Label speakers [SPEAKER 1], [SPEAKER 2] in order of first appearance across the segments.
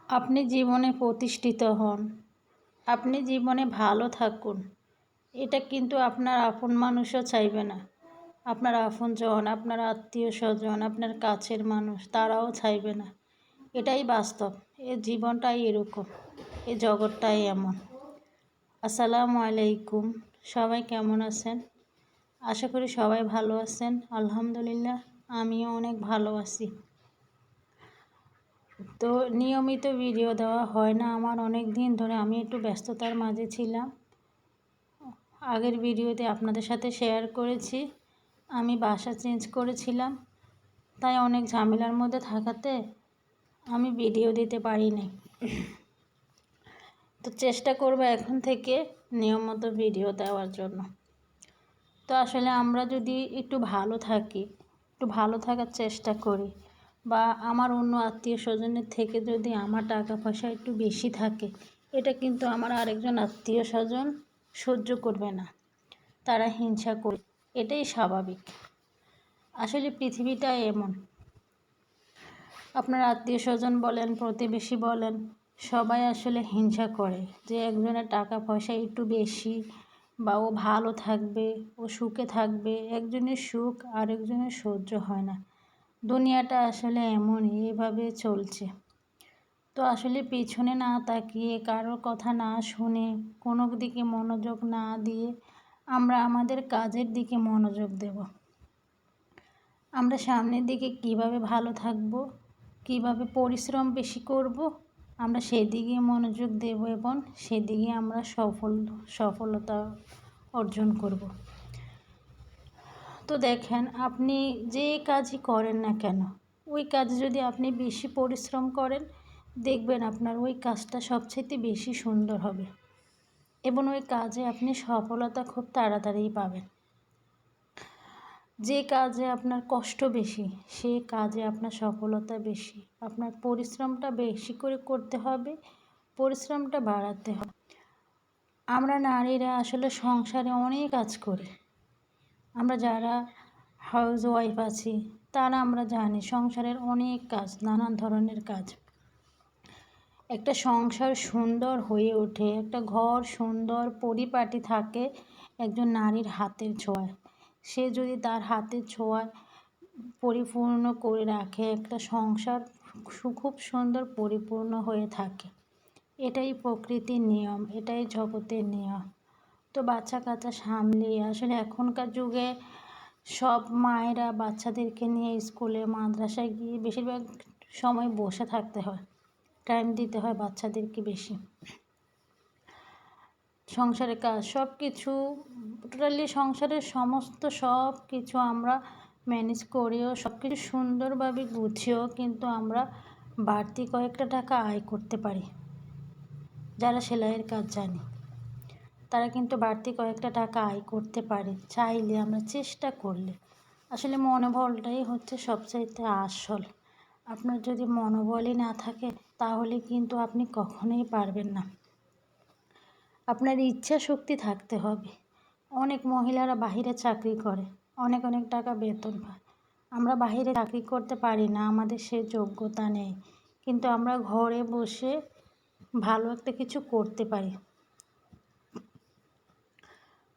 [SPEAKER 1] আপনি জীবনে প্রতিষ্ঠিত হন, আপনি জীবনে ভালো থাকুন, এটা কিন্তু আপনার আপন মানুষও চাইবে না। আপনার আপনজন, আপনার আত্মীয় স্বজন, আপনার কাছের মানুষ তারাও চাইবে না। এটাই বাস্তব। এ জীবনটাই এরকম, এ জগৎটাই এমন। আসসালামু আলাইকুম, সবাই কেমন আছেন? আশা করি সবাই ভালো আছেন। আলহামদুলিল্লাহ, আমিও অনেক ভালো আছি। তো নিয়মিত ভিডিও দেওয়া হয় না আমার অনেক দিন ধরে, আমি একটু ব্যস্ততার মাঝে ছিলাম। আগের ভিডিওতে আপনাদের সাথে শেয়ার করেছি আমি বাসা চেঞ্জ করেছিলাম, তাই অনেক ঝামেলার মধ্যে থাকাতে আমি ভিডিও দিতে পারিনি। তো চেষ্টা করব এখন থেকে নিয়মিত ভিডিও দেওয়ার জন্য। তো আসলে আমরা যদি একটু ভালো থাকি, একটু ভালো থাকার চেষ্টা করি, বা আমার অন্য আত্মীয় স্বজনের থেকে যদি আমার টাকা পয়সা একটু বেশি থাকে, এটা কিন্তু আমার আরেকজন আত্মীয় স্বজন সহ্য করবে না, তারা হিংসা করবে। এটাই স্বাভাবিক। আসলে পৃথিবীটা এমন, আপনার আত্মীয় স্বজন বলেন, প্রতিবেশী বলেন, সবাই আসলে হিংসা করে যে একজনের টাকা পয়সা একটু বেশি, বা ও ভালো থাকবে, ও সুখে থাকবে। একজনের সুখ আরেকজনের সহ্য হয় না। দুনিয়াটা আসলে এমনই, এভাবে চলছে। তো আসলে পিছনে না তাকিয়ে, কারোর কথা না শুনে, কোনো দিকে মনোযোগ না দিয়ে আমরা আমাদের কাজের দিকে মনোযোগ দেব। আমরা সামনের দিকে কিভাবে ভালো থাকব, কিভাবে পরিশ্রম বেশি করব, আমরা সেদিকে মনোযোগ দেব এবং সেদিকে আমরা সফলতা অর্জন করব। তো দেখেন, আপনি যে কাজই করেন না কেন, ওই কাজে যদি আপনি বেশি পরিশ্রম করেন, দেখবেন আপনার ওই কাজটা সবচেয়ে বেশি সুন্দর হবে এবং ওই কাজে আপনি সফলতা খুব তাড়াতাড়ি পাবেন। যে কাজে আপনার কষ্ট বেশি, সে কাজে আপনার সফলতা বেশি। আপনার পরিশ্রমটা বেশি করে করতে হবে, পরিশ্রমটা বাড়াতে হবে। আমরা নারীরা আসলে সংসারে অনেক কাজ করি। আমরা যারা হাউস ওয়াইফ আছি, তারা আমরা জানি সংসারের অনেক কাজ, নানান ধরনের কাজ। একটা সংসার সুন্দর হয়ে ওঠে, একটা ঘর সুন্দর পরিপাটি থাকে একজন নারীর হাতের ছোঁয়ায়। সে যদি তার হাতের ছোঁয়ায় পরিপূর্ণ করে রাখে, একটা সংসার খুব সুন্দর পরিপূর্ণ হয়ে থাকে। এটাই প্রকৃতির নিয়ম, এটাই জগতের নিয়ম। তো বাচ্চা কাচ্চা সামলিয়ে আসলে এখনকার যুগে সব মায়েরা বাচ্চাদেরকে নিয়ে স্কুলে মাদ্রাসায় গিয়ে বেশিরভাগ সময় বসে থাকতে হয়, টাইম দিতে হয় বাচ্চাদেরকে বেশি। সংসারের কাজ সব কিছু, টোটালি সংসারের সমস্ত সব কিছু আমরা ম্যানেজ করেও, সব কিছু সুন্দরভাবে গুছিয়েও কিন্তু আমরা বাড়তি কয়েকটা টাকা আয় করতে পারি। যারা সেলাইয়ের কাজ জানে, তারা কিন্তু বাড়তি কয়েকটা টাকা আয় করতে পারে চাইলে, আমরা চেষ্টা করলে। আসলে মনোবলটাই হচ্ছে সবচাইতে আসল। আপনার যদি মনোবলই না থাকে, তাহলে কিন্তু আপনি কখনোই পারবেন না। আপনার ইচ্ছা শক্তি থাকতে হবে। অনেক মহিলারা বাহিরে চাকরি করে, অনেক অনেক টাকা বেতন পায়। আমরা বাহিরে চাকরি করতে পারি না, আমাদের সে যোগ্যতা নেই, কিন্তু আমরা ঘরে বসে ভালো একটা কিছু করতে পারি,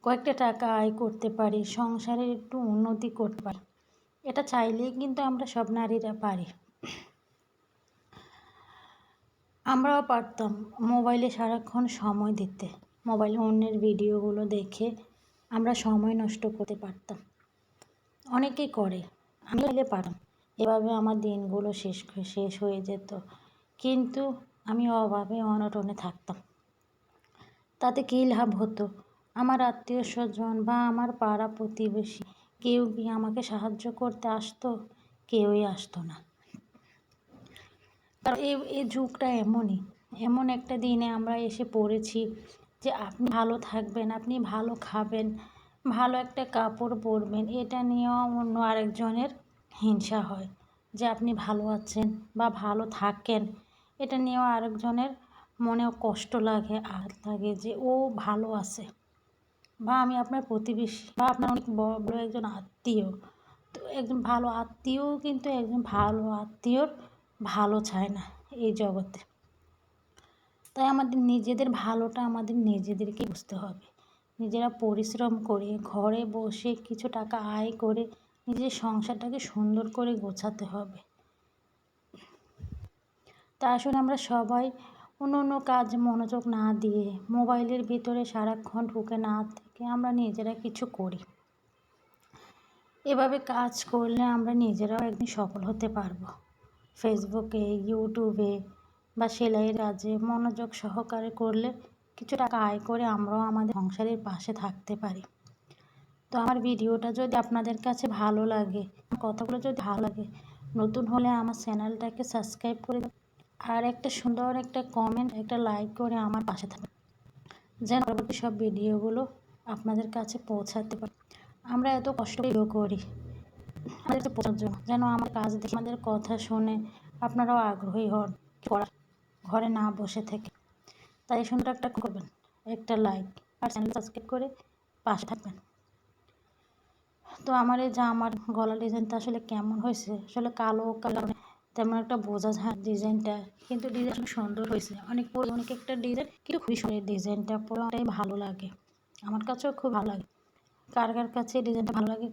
[SPEAKER 1] কয়েকটা টাকা আয় করতে পারি, সংসারের একটু উন্নতি করতে পারি। এটা চাইলেই কিন্তু আমরা সব নারীরা পারি। আমরাও পারতাম মোবাইলে সারাক্ষণ সময় দিতে, মোবাইলে অন্যের ভিডিওগুলো দেখে আমরা সময় নষ্ট করতে পারতাম। অনেকেই করে, আমি চাইলে পারতাম। এভাবে আমার দিনগুলো শেষ হয়ে যেত, কিন্তু আমি অভাবে অনটনে থাকতাম। তাতে কী লাভ হতো? আমার আত্মীয় স্বজন বা আমার পাড়া প্রতিবেশী কেউ কি আমাকে সাহায্য করতে আসতো? কেউই আসতো না। কারণ এই যুগটা এমনই, এমন একটা দিনে আমরা এসে পড়েছি যে আপনি ভালো থাকবেন, আপনি ভালো খাবেন, ভালো একটা কাপড় পরবেন, এটা নিয়েও অন্য আরেকজনের হিংসা হয় যে আপনি ভালো আছেন বা ভালো থাকেন। এটা নিয়েও আরেকজনের মনেও কষ্ট লাগে, আঘাত লাগে যে ও ভালো আছে। বা আমি আপনার প্রতিবেশী বা আপনার অনেক বড় একজন আত্মীয়, তো একজন ভালো আত্মীয়ও কিন্তু একজন ভালো আত্মীয়র ভালো চায় না এই জগতে। তাই আমাদের নিজেদের ভালোটা আমাদের নিজেদেরকেই বুঝতে হবে। নিজেরা পরিশ্রম করে ঘরে বসে কিছু টাকা আয় করে নিজের সংসারটাকে সুন্দর করে গোছাতে হবে। তা আসলে আমরা সবাই অন্য অন্য কাজে মনোযোগ না দিয়ে মোবাইলের ভিতরে সারাক্ষণ ঢুকে না থেকে আমরা নিজেরা কিছু করি। এভাবে কাজ করলে আমরা নিজেরাও একদিন সফল হতে পারবো। ফেসবুকে, ইউটিউবে বা সেলাইয়ের কাজে মনোযোগ সহকারে করলে কিছু টাকা আয় করে আমরাও আমাদের সংসারের পাশে থাকতে পারি। তো আমার ভিডিওটা যদি আপনাদের কাছে ভালো লাগে, কথাগুলো যদি ভালো লাগে, নতুন হলে আমার চ্যানেলটাকে সাবস্ক্রাইব করে দেবেন। আর একটা সুন্দর একটা কমেন্ট, একটা লাইক করে আমার পাশে থাকবেন, যেন পরবর্তী সব ভিডিওগুলো আপনাদের কাছে পৌঁছাতে পারে। আমরা এত কষ্ট ভিডিও করি আমাদের পৌঁছানোর জন্য, যেন আমার কাজ দেখে আমাদের কথা শুনে আপনারাও আগ্রহী হন করার, ঘরে না বসে থেকে। তাই সুন্দর একটা করবেন, একটা লাইক আর চ্যানেল সাবস্ক্রাইব করে পাশে থাকবেন। তো আমার এই জামার গলার ডিজাইনটা আসলে কেমন হয়েছে, আসলে কালো কালার তেমন একটা বোঝা যায় ডিজাইনটা, কিন্তু ডিজাইন সুন্দর হয়েছে। অনেক একটা ডিজাইন, কিন্তু খুবই সুন্দর ডিজাইনটা, পুরো অনেকটাই ভালো লাগে, আমার কাছেও খুব ভালো লাগে। কার কার কাছে ডিজাইনটা ভালো লাগে